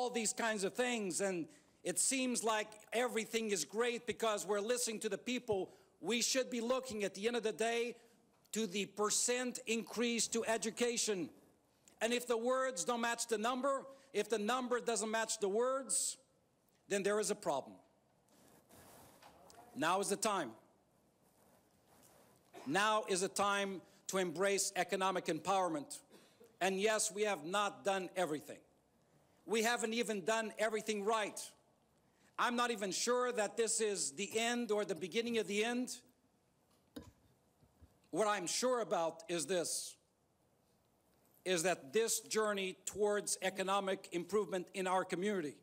all these kinds of things, and it seems like everything is great because we're listening to the people. We should be looking at the end of the day to the percent increase to education. And if the words don't match the number, if the number doesn't match the words, then there is a problem. Now is the time. Now is the time to embrace economic empowerment. And yes, we have not done everything. We haven't even done everything right. I'm not even sure that this is the end or the beginning of the end. What I'm sure about is this, is that this journey towards economic improvement in our community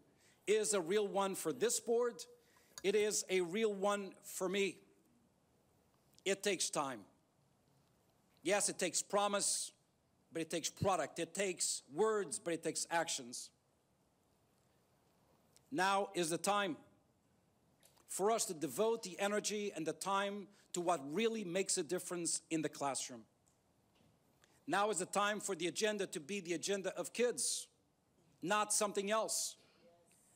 is a real one for this board. It is a real one for me. It takes time. Yes, it takes promise, but it takes product. It takes words, but it takes actions. Now is the time for us to devote the energy and the time to what really makes a difference in the classroom. Now is the time for the agenda to be the agenda of kids, not something else.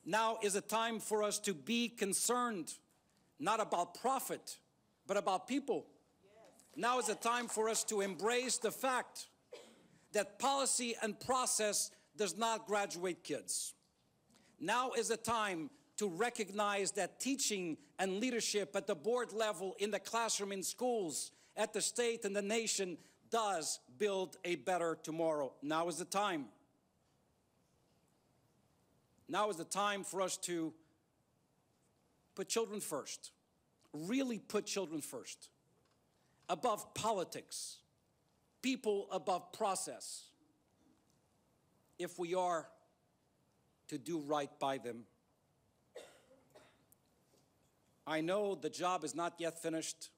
Now is the time for us to be concerned, not about profit, but about people. Now is the time for us to embrace the fact that policy and process does not graduate kids. Now is the time to recognize that teaching and leadership at the board level, in the classroom, in schools, at the state and the nation does build a better tomorrow. Now is the time. Now is the time for us to put children first, really put children first, above politics, people above process, if we are to do right by them. I know the job is not yet finished.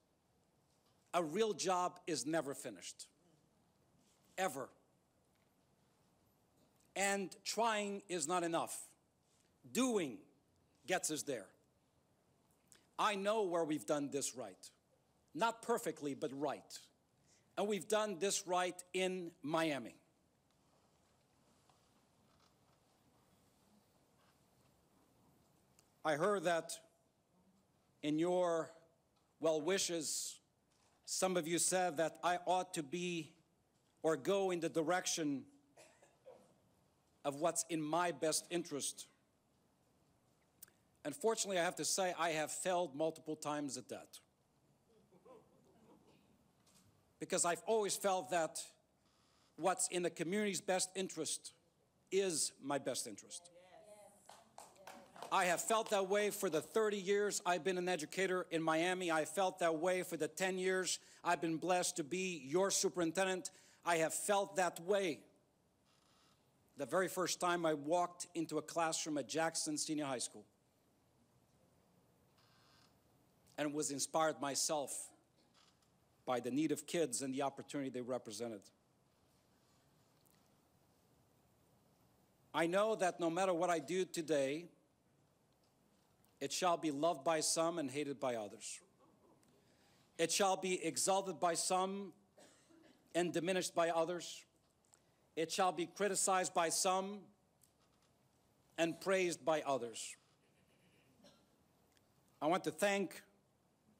A real job is never finished, ever. And trying is not enough. Doing gets us there. I know where we've done this right. Not perfectly, but right. And we've done this right in Miami. I heard that in your well wishes, some of you said that I ought to be or go in the direction of what's in my best interest. Unfortunately, I have to say I have failed multiple times at that. Because I've always felt that what's in the community's best interest is my best interest. I have felt that way for the 30 years I've been an educator in Miami. I felt that way for the 10 years I've been blessed to be your superintendent. I have felt that way the very first time I walked into a classroom at Jackson Senior High School and was inspired myself by the need of kids and the opportunity they represented. I know that no matter what I do today, it shall be loved by some and hated by others. It shall be exalted by some and diminished by others. It shall be criticized by some and praised by others. I want to thank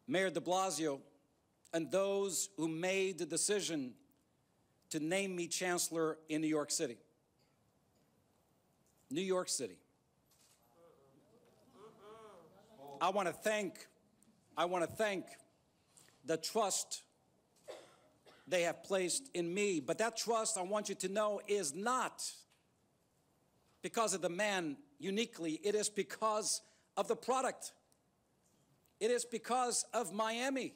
Mayor de Blasio and those who made the decision to name me Chancellor in New York City. New York City. I want to thank the trust they have placed in me. But that trust, I want you to know, is not because of the man uniquely. It is because of the product. It is because of Miami.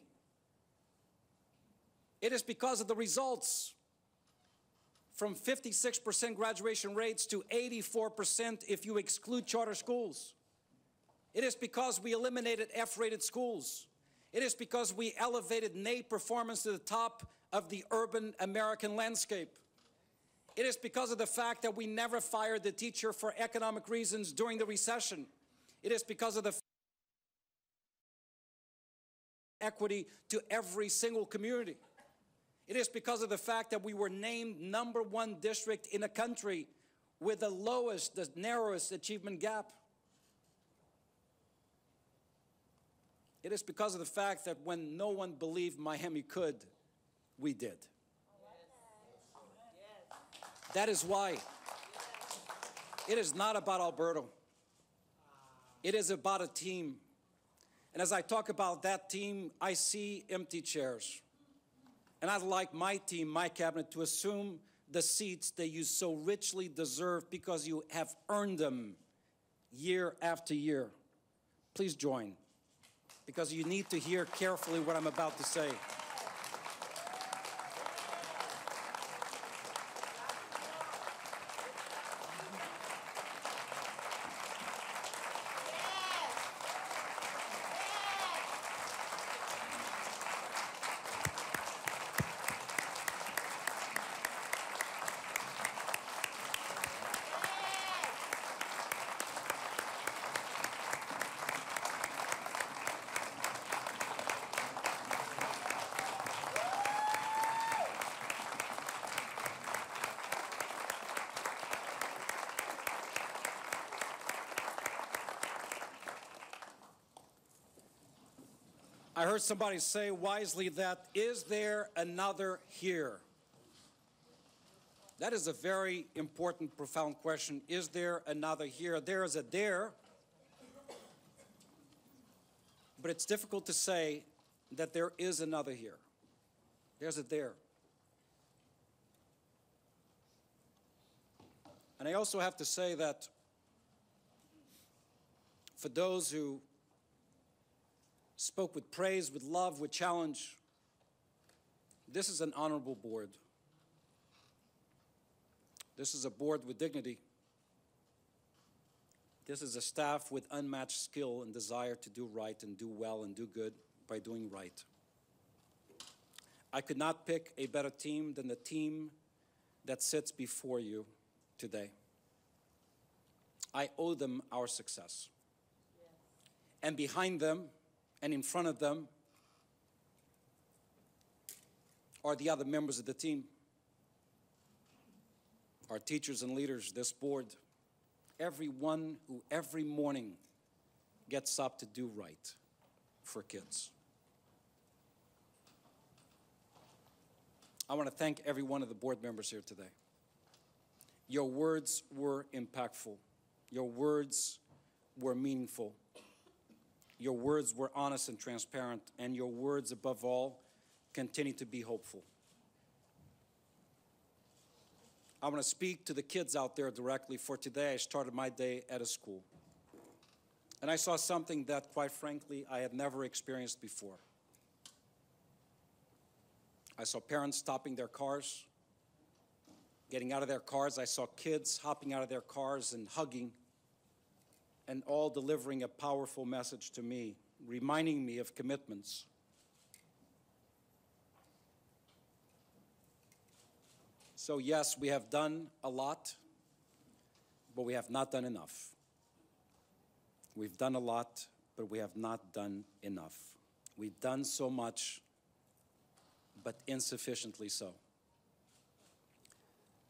It is because of the results. From 56% graduation rates to 84% if you exclude charter schools. It is because we eliminated F-rated schools. It is because we elevated NAEP performance to the top of the urban American landscape. It is because of the fact that we never fired the teacher for economic reasons during the recession. It is because of the equity to every single community. It is because of the fact that we were named #1 district in the country with the lowest, the narrowest achievement gap. It is because of the fact that when no one believed Miami could, we did. That is why it is not about Alberto. It is about a team. And as I talk about that team, I see empty chairs. And I'd like my team, my cabinet, to assume the seats that you so richly deserve because you have earned them year after year. Please join, because you need to hear carefully what I'm about to say. I heard somebody say wisely that, is there another here? That is a very important, profound question. Is there another here? There is a there, but it's difficult to say that there is another here. There's a there. And I also have to say that for those who spoke with praise, with love, with challenge, this is an honorable board. This is a board with dignity. This is a staff with unmatched skill and desire to do right and do well and do good by doing right. I could not pick a better team than the team that sits before you today. I owe them our success. Yes. And behind them, and in front of them are the other members of the team, our teachers and leaders, this board, everyone who every morning gets up to do right for kids. I want to thank every one of the board members here today. Your words were impactful. Your words were meaningful. Your words were honest and transparent, and your words, above all, continue to be hopeful. I want to speak to the kids out there directly, for today I started my day at a school. And I saw something that, quite frankly, I had never experienced before. I saw parents stopping their cars, getting out of their cars. I saw kids hopping out of their cars and hugging, and all delivering a powerful message to me, reminding me of commitments. So yes, we have done a lot, but we have not done enough. We've done a lot, but we have not done enough. We've done so much, but insufficiently so.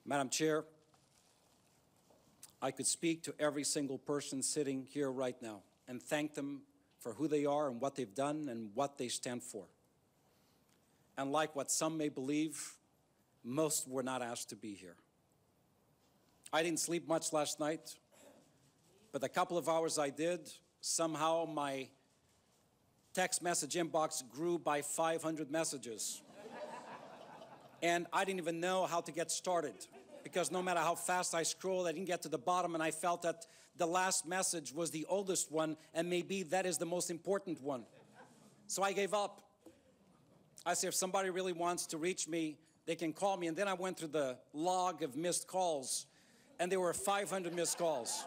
Madam Chair, I could speak to every single person sitting here right now and thank them for who they are and what they've done and what they stand for. And like what some may believe, most were not asked to be here. I didn't sleep much last night, but the couple of hours I did, somehow my text message inbox grew by 500 messages. And I didn't even know how to get started, because no matter how fast I scrolled, I didn't get to the bottom, and I felt that the last message was the oldest one, and maybe that is the most important one. So I gave up. I said, if somebody really wants to reach me, they can call me. And then I went through the log of missed calls, and there were 500 missed calls.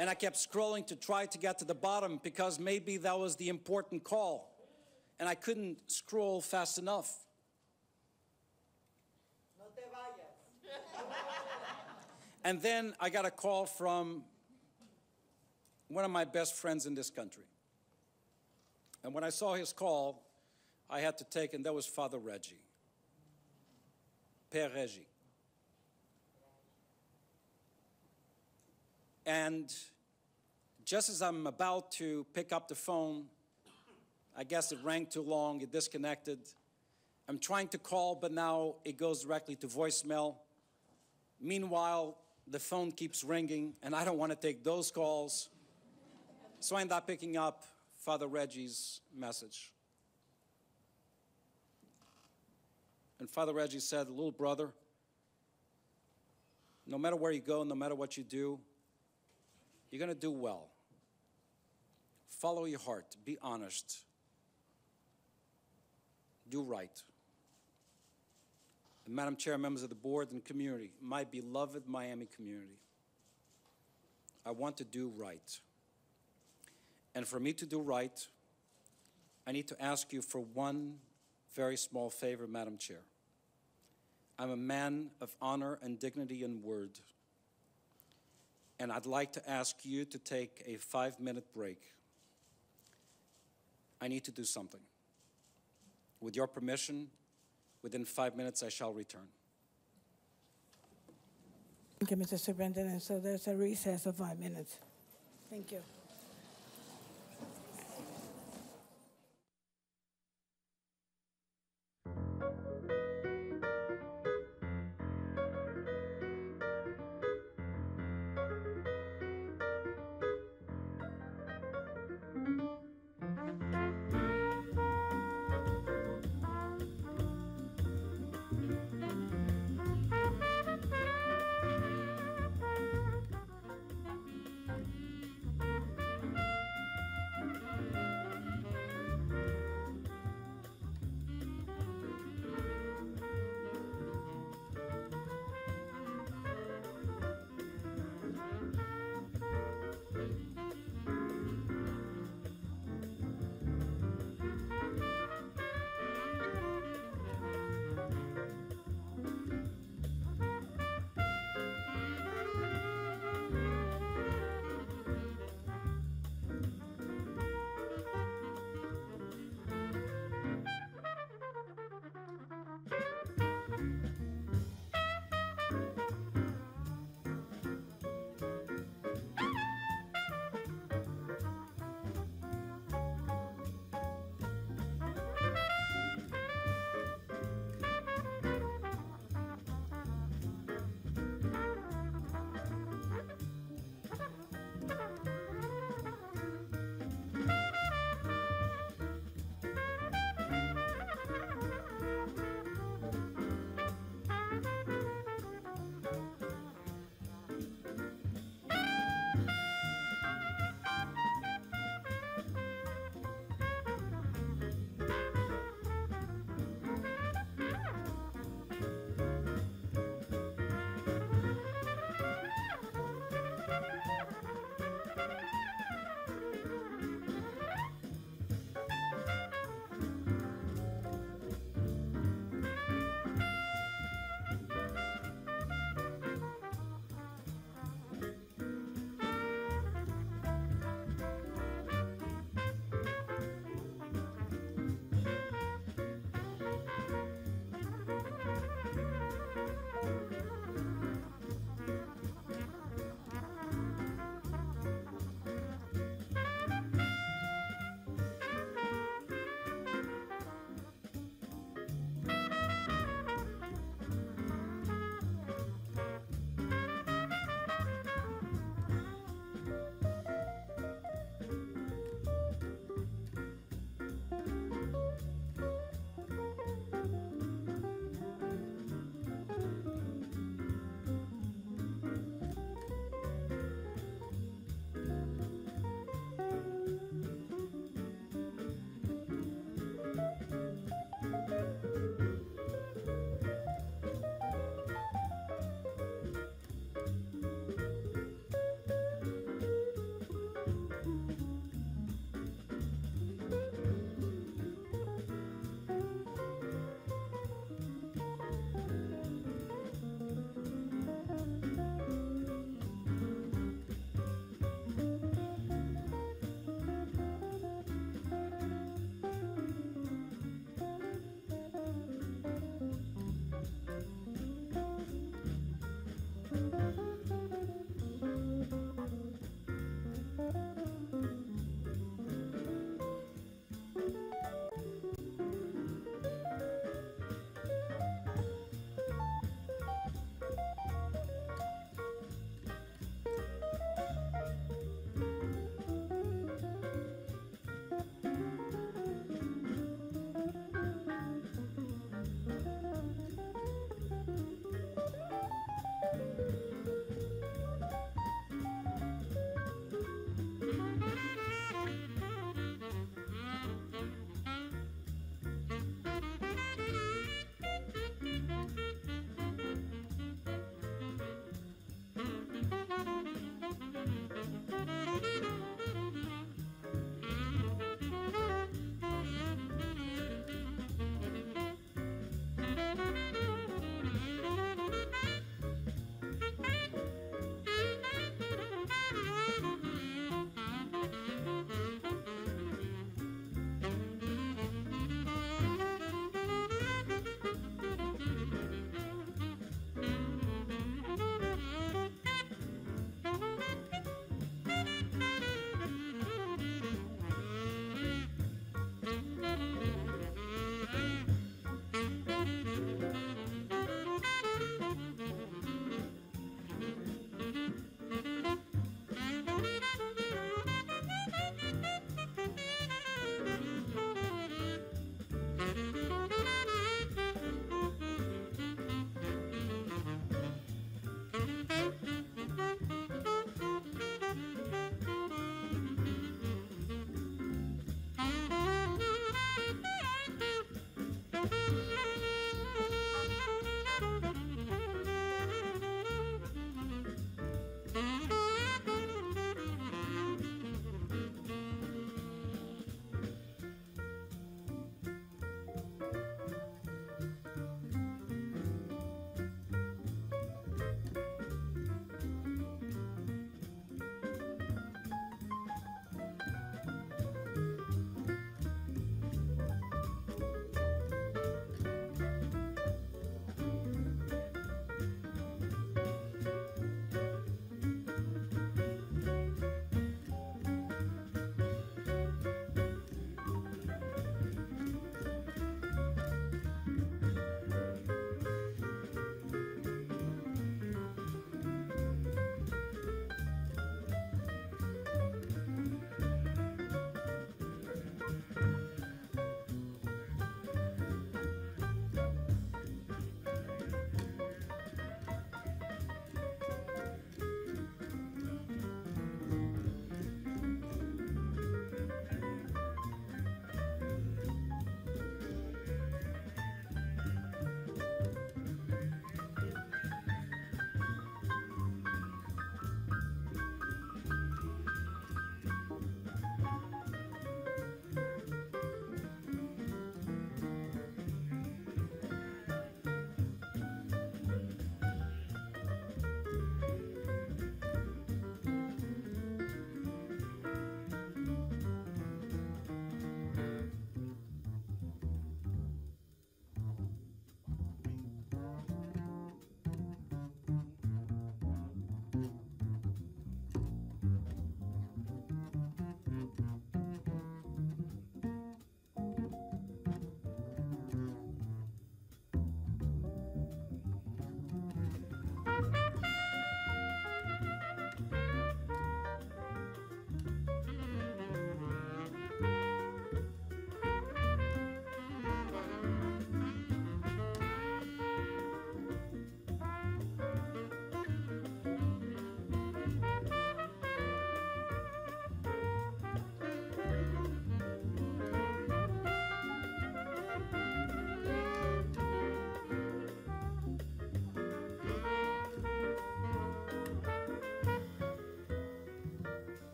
And I kept scrolling to try to get to the bottom, because maybe that was the important call. And I couldn't scroll fast enough. And then I got a call from one of my best friends in this country. And when I saw his call, I had to take, and that was Father Reggie. Père Reggie. And just as I'm about to pick up the phone, I guess it rang too long, it disconnected. I'm trying to call, but now it goes directly to voicemail. Meanwhile, the phone keeps ringing, and I don't want to take those calls. So I end up picking up Father Reggie's message. And Father Reggie said, little brother, no matter where you go, no matter what you do, you're going to do well. Follow your heart. Be honest. Do right. And Madam Chair, members of the board and community, my beloved Miami community, I want to do right. And for me to do right, I need to ask you for one very small favor, Madam Chair. I'm a man of honor and dignity in word. And I'd like to ask you to take a 5-minute break. I need to do something. With your permission, within 5 minutes, I shall return. Thank you, Mr. Superintendent. So there's a recess of 5 minutes. Thank you.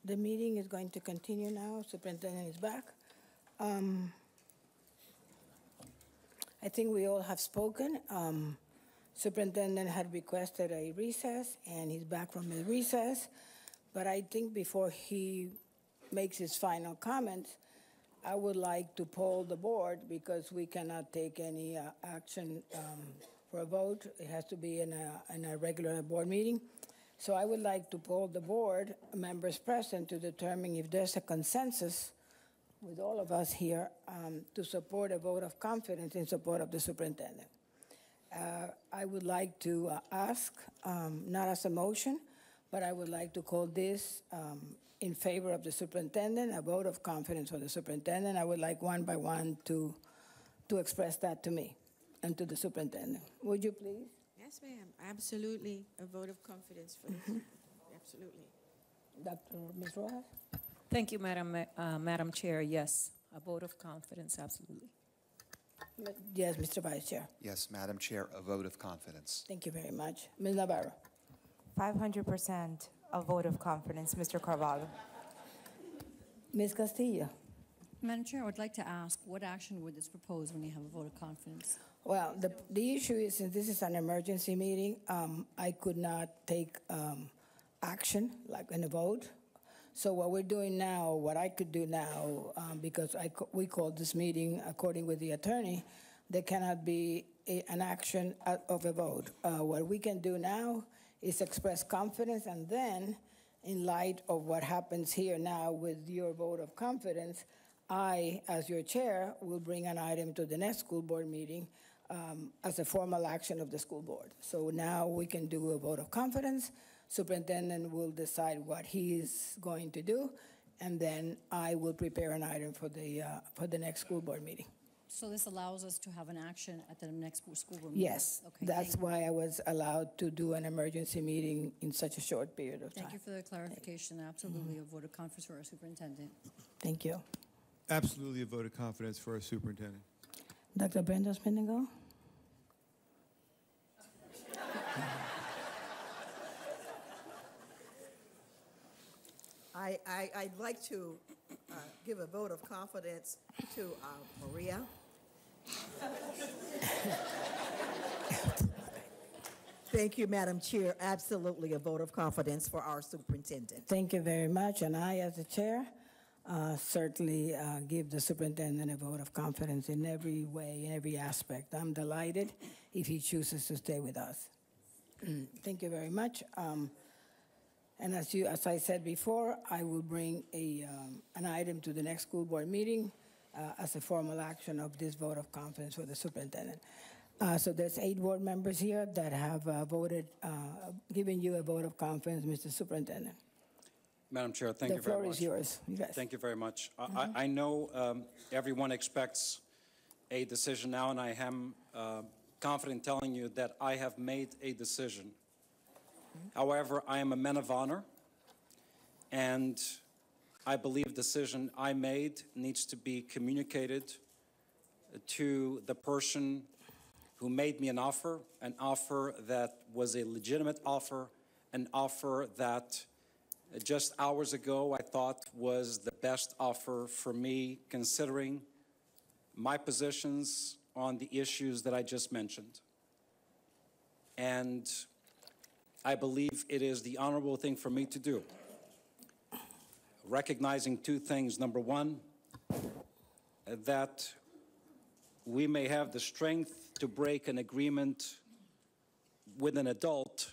The meeting is going to continue now. Superintendent is back. I think we all have spoken. Superintendent had requested a recess, and he's back from his recess. But I think before he makes his final comments, I would like to poll the board because we cannot take any action for a vote. It has to be in a regular board meeting. So I would like to poll the board members present to determine if there's a consensus with all of us here to support a vote of confidence in support of the superintendent. I would like to ask, not as a motion, but I would like to call this in favor of the superintendent, a vote of confidence for the superintendent. I would like one by one to express that to me and to the superintendent. Would you please? Yes, ma'am. Absolutely. A vote of confidence for this. Absolutely. Ms. Rojas? Thank you, Madam Chair. Yes, a vote of confidence, absolutely. Yes, Mr. Vice Chair. Yes, Madam Chair, a vote of confidence. Thank you very much. Ms. Navarro? 500% a vote of confidence, Mr. Carvalho. Ms. Castillo? Madam Chair, I would like to ask, what action would this propose when you have a vote of confidence? Well, the issue is, since this is an emergency meeting, I could not take action, like in a vote. So what we're doing now, what I could do now, because we called this meeting according with the attorney, there cannot be an action of a vote. What we can do now is express confidence, and then, in light of what happens here now with your vote of confidence, I, as your chair, will bring an item to the next school board meeting as a formal action of the school board. So now we can do a vote of confidence. Superintendent will decide what he is going to do, and then I will prepare an item for the next school board meeting. So this allows us to have an action at the next school board meeting? Yes, Okay, that's why I was allowed to do an emergency meeting in such a short period of time. Thank you for the clarification. Absolutely a vote of confidence for our superintendent. Thank you. Absolutely a vote of confidence for our superintendent. Dr. Brenda Spinnagle? I'd like to give a vote of confidence to Maria. Thank you, Madam Chair. Absolutely a vote of confidence for our superintendent. Thank you very much. And I, as the chair, certainly give the superintendent a vote of confidence in every way, in every aspect. I'm delighted if he chooses to stay with us. Thank you very much. And as I said before, I will bring an item to the next school board meeting as a formal action of this vote of confidence for the superintendent. So there's 8 board members here that have voted, given you a vote of confidence, Mr. Superintendent. Madam Chair, thank you very much. The floor is yours. You guys. Thank you very much. I know everyone expects a decision now, and I am confident telling you that I have made a decision. However, I am a man of honor, and I believe the decision I made needs to be communicated to the person who made me an offer that was a legitimate offer, an offer that just hours ago I thought was the best offer for me, considering my positions on the issues that I just mentioned. And I believe it is the honorable thing for me to do, recognizing 2 things. Number one, that we may have the strength to break an agreement with an adult.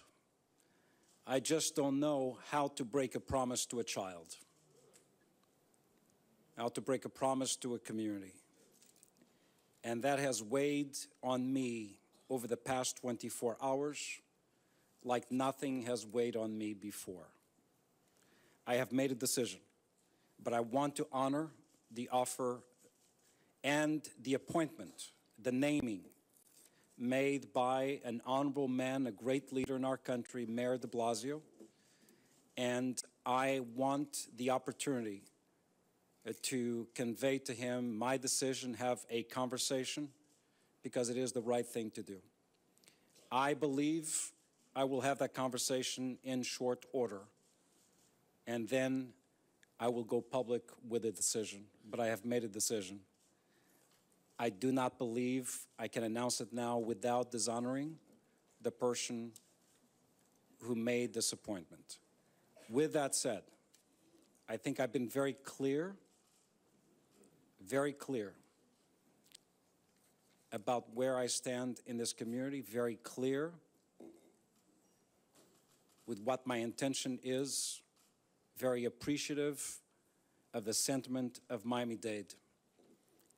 I just don't know how to break a promise to a child, how to break a promise to a community. And that has weighed on me over the past 24 hours like nothing has weighed on me before. I have made a decision, but I want to honor the offer and the appointment, the naming made by an honorable man, a great leader in our country, Mayor de Blasio. And I want the opportunity to convey to him my decision, have a conversation, because it is the right thing to do. I believe I will have that conversation in short order. And then I will go public with a decision, but I have made a decision. I do not believe I can announce it now without dishonoring the person who made this appointment. With that said, I think I've been very clear about where I stand in this community, very clear with what my intention is, very appreciative of the sentiment of Miami-Dade.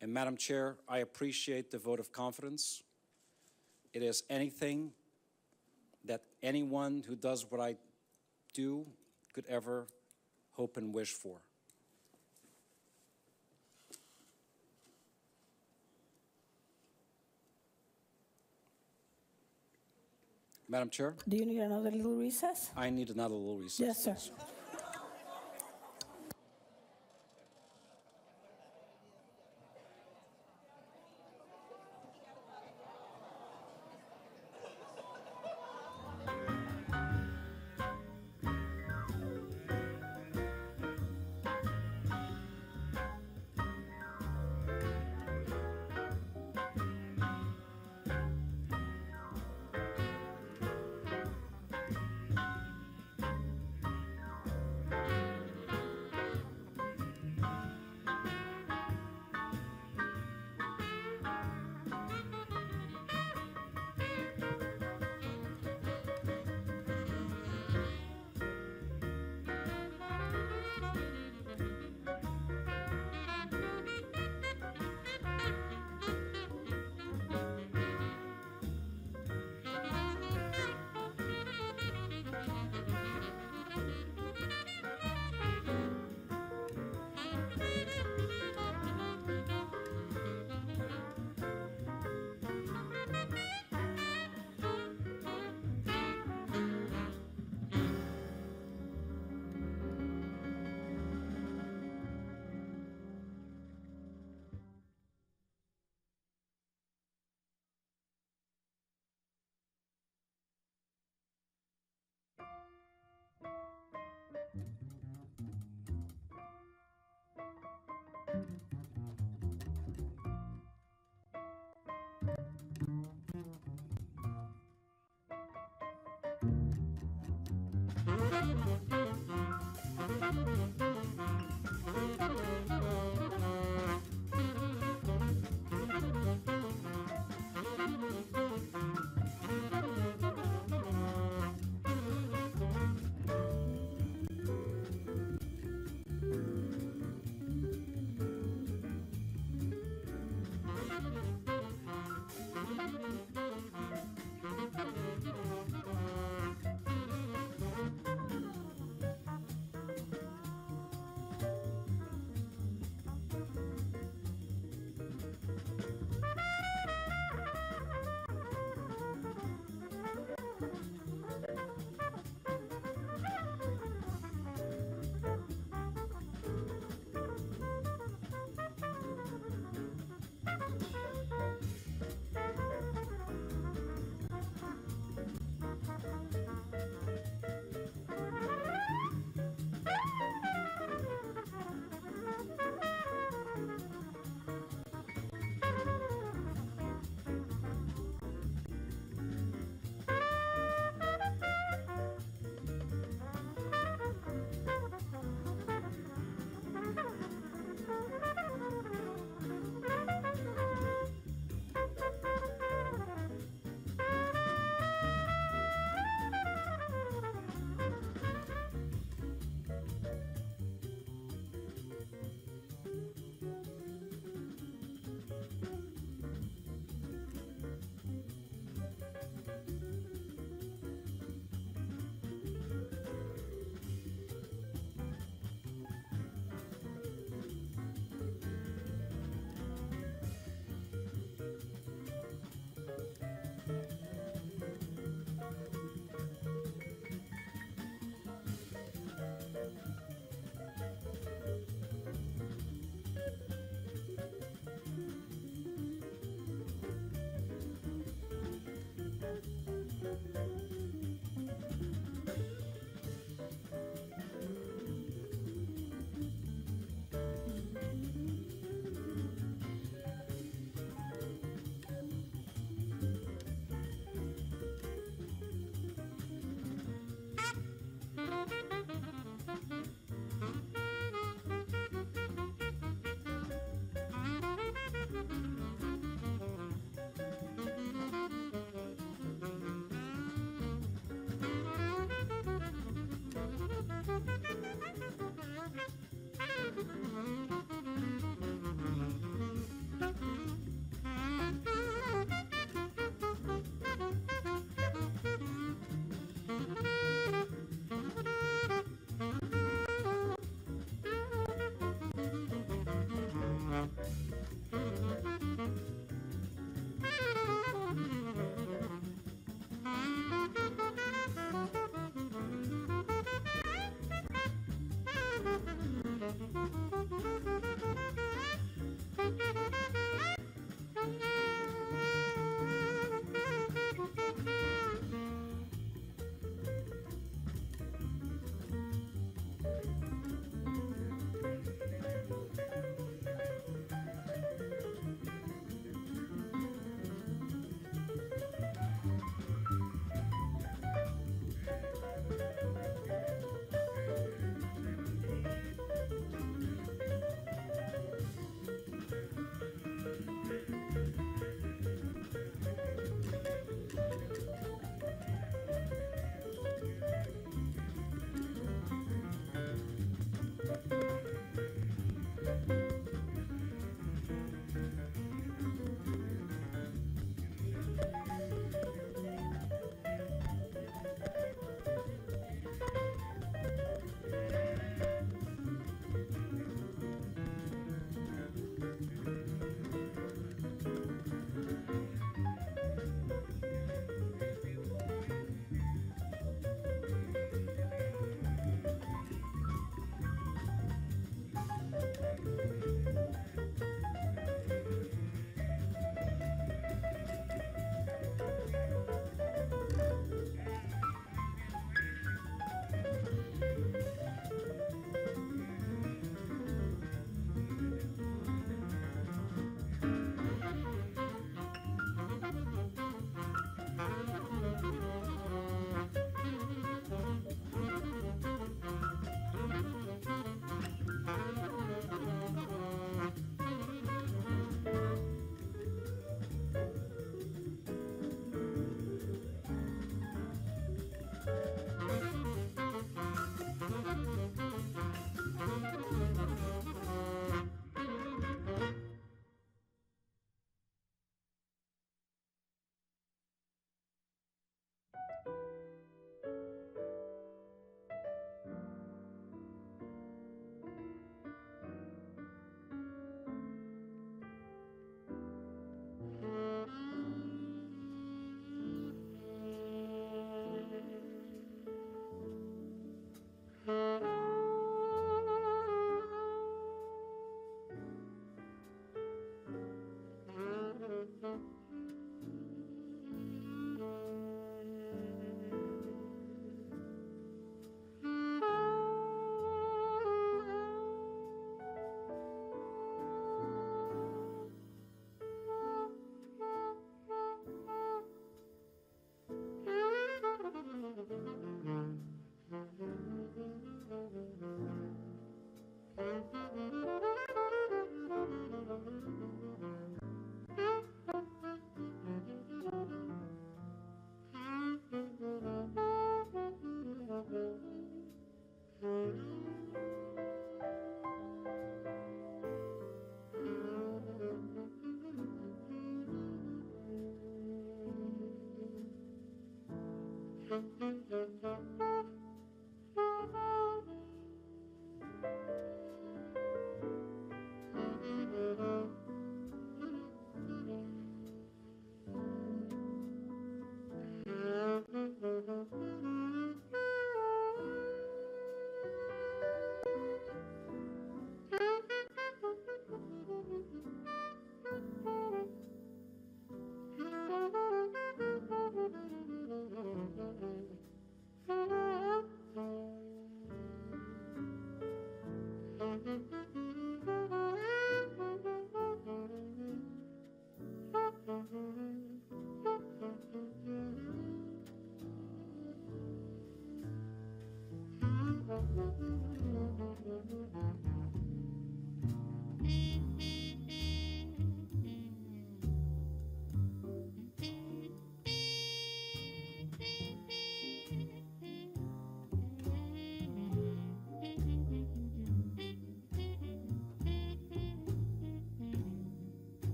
And Madam Chair, I appreciate the vote of confidence. It is anything that anyone who does what I do could ever hope and wish for. Madam Chair? Do you need another little recess? I need another little recess. Yes, sir.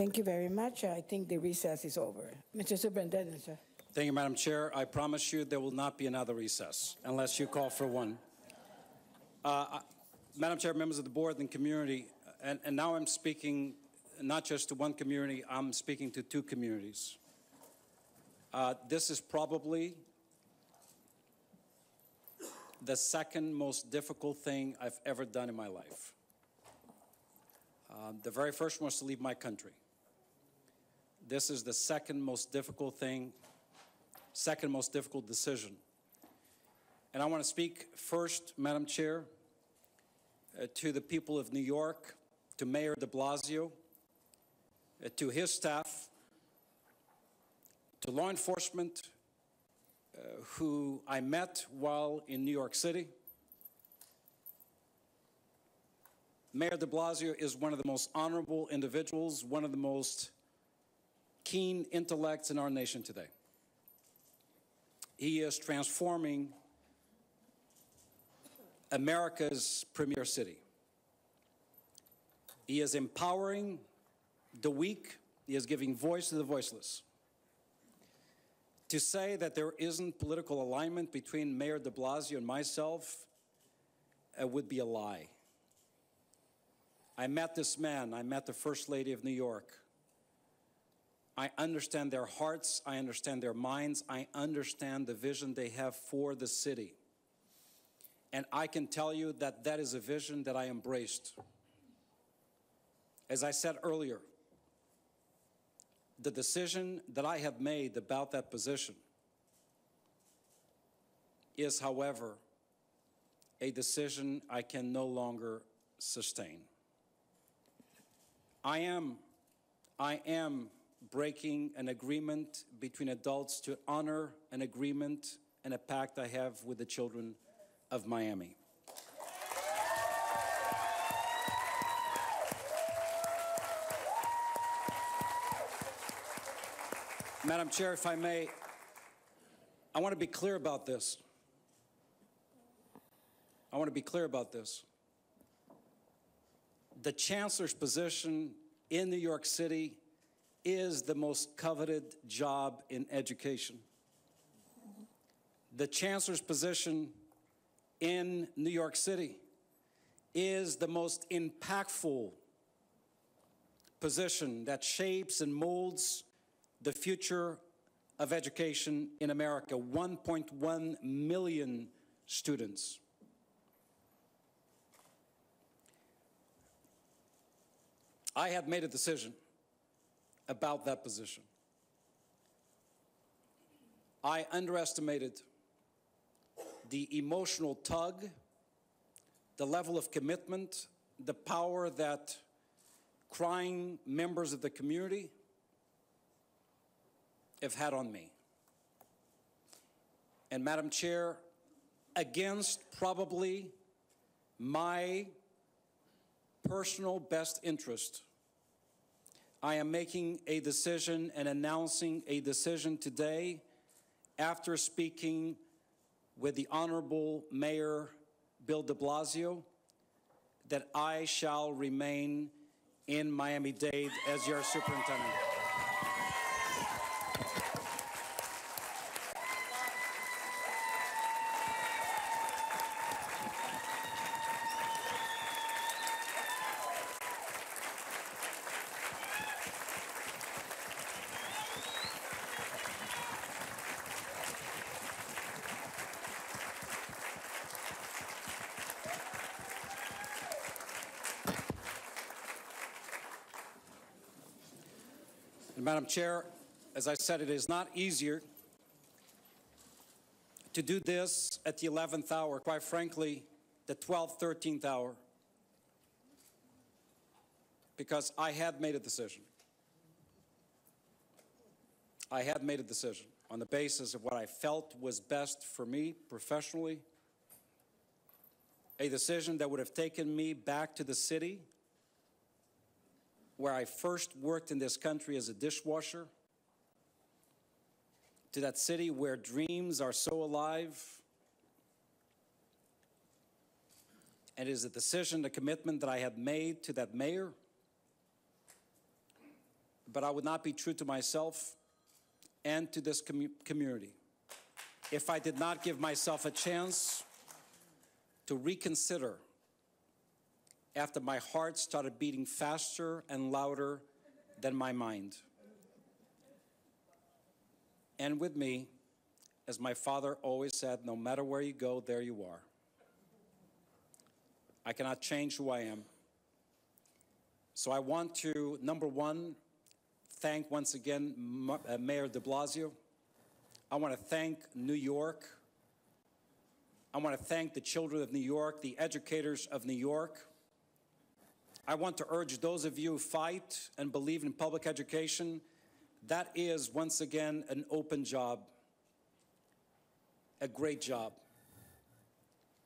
Thank you very much. I think the recess is over. Mr. Superintendent, sir. Thank you, Madam Chair. I promise you there will not be another recess unless you call for one. Madam Chair, members of the board and community, and now I'm speaking not just to one community, I'm speaking to two communities. This is probably the second most difficult thing I've ever done in my life. The very first one was to leave my country. This is the second most difficult thing, second most difficult decision. And I want to speak first, Madam Chair, to the people of New York, to Mayor de Blasio, to his staff, to law enforcement who I met while in New York City. Mayor de Blasio is one of the most honorable individuals, one of the most keen intellects in our nation today. He is transforming America's premier city. He is empowering the weak. He is giving voice to the voiceless. To say that there isn't political alignment between Mayor de Blasio and myself would be a lie. I met this man. I met the First Lady of New York. I understand their hearts. I understand their minds. I understand the vision they have for the city. And I can tell you that that is a vision that I embraced. As I said earlier, the decision that I have made about that position is, however, a decision I can no longer sustain. I am breaking an agreement between adults to honor an agreement and a pact I have with the children of Miami. Madam Chair, if I may, I want to be clear about this. I want to be clear about this. The chancellor's position in New York City is the most coveted job in education. The chancellor's position in New York City is the most impactful position that shapes and molds the future of education in America. 1.1 million students. I had made a decision about that position. I underestimated the emotional tug, the level of commitment, the power that crying members of the community have had on me. And Madam Chair, against probably my personal best interest, I am making a decision and announcing a decision today after speaking with the Honorable Mayor Bill de Blasio that I shall remain in Miami-Dade as your superintendent. Madam Chair, as I said, it is not easier to do this at the 11th hour, quite frankly, the 12th, 13th hour, because I had made a decision. I had made a decision on the basis of what I felt was best for me professionally, a decision that would have taken me back to the city where I first worked in this country as a dishwasher, to that city where dreams are so alive. And it is a decision, a commitment that I have made to that mayor but I would not be true to myself and to this community if I did not give myself a chance to reconsider after my heart started beating faster and louder than my mind. And with me, as my father always said, no matter where you go, there you are. I cannot change who I am. So I want to, number one, thank once again Mayor de Blasio. I want to thank New York. I want to thank the children of New York, the educators of New York. I want to urge those of you who fight and believe in public education, that is, once again, an open job, a great job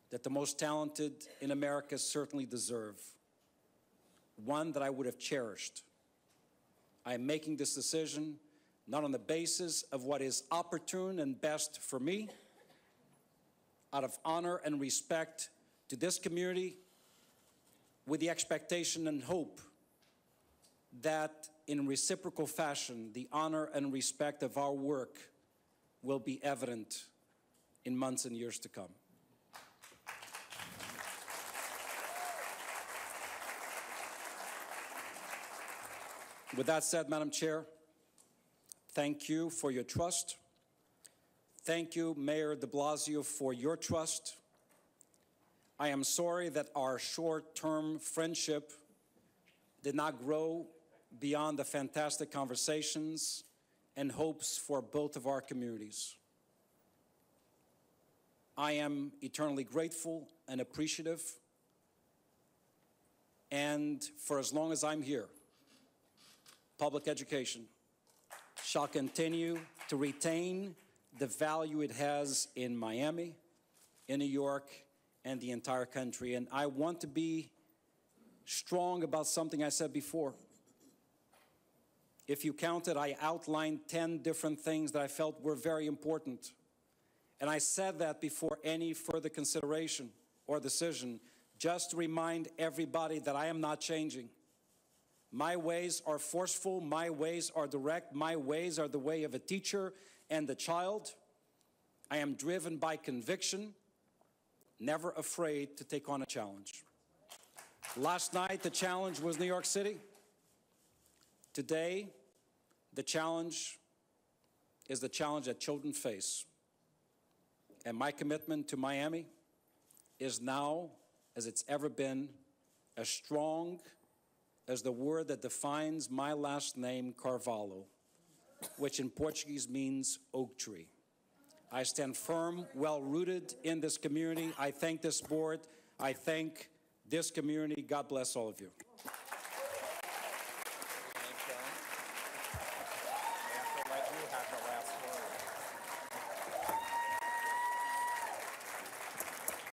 that the most talented in America certainly deserve, one that I would have cherished. I am making this decision not on the basis of what is opportune and best for me, out of honor and respect to this community, with the expectation and hope that in reciprocal fashion, the honor and respect of our work will be evident in months and years to come. With that said, Madam Chair, thank you for your trust. Thank you, Mayor de Blasio, for your trust. I am sorry that our short-term friendship did not grow beyond the fantastic conversations and hopes for both of our communities. I am eternally grateful and appreciative, and for as long as I'm here, public education shall continue to retain the value it has in Miami, in New York, and the entire country. And I want to be strong about something I said before. If you counted, I outlined 10 different things that I felt were very important. And I said that before any further consideration or decision, just to remind everybody that I am not changing. My ways are forceful, my ways are direct, my ways are the way of a teacher and a child. I am driven by conviction, never afraid to take on a challenge. Last night, the challenge was New York City. Today, the challenge is the challenge that children face. And my commitment to Miami is now, as it's ever been, as strong as the word that defines my last name, Carvalho, which in Portuguese means oak tree. I stand firm, well-rooted in this community. I thank this board. I thank this community. God bless all of you.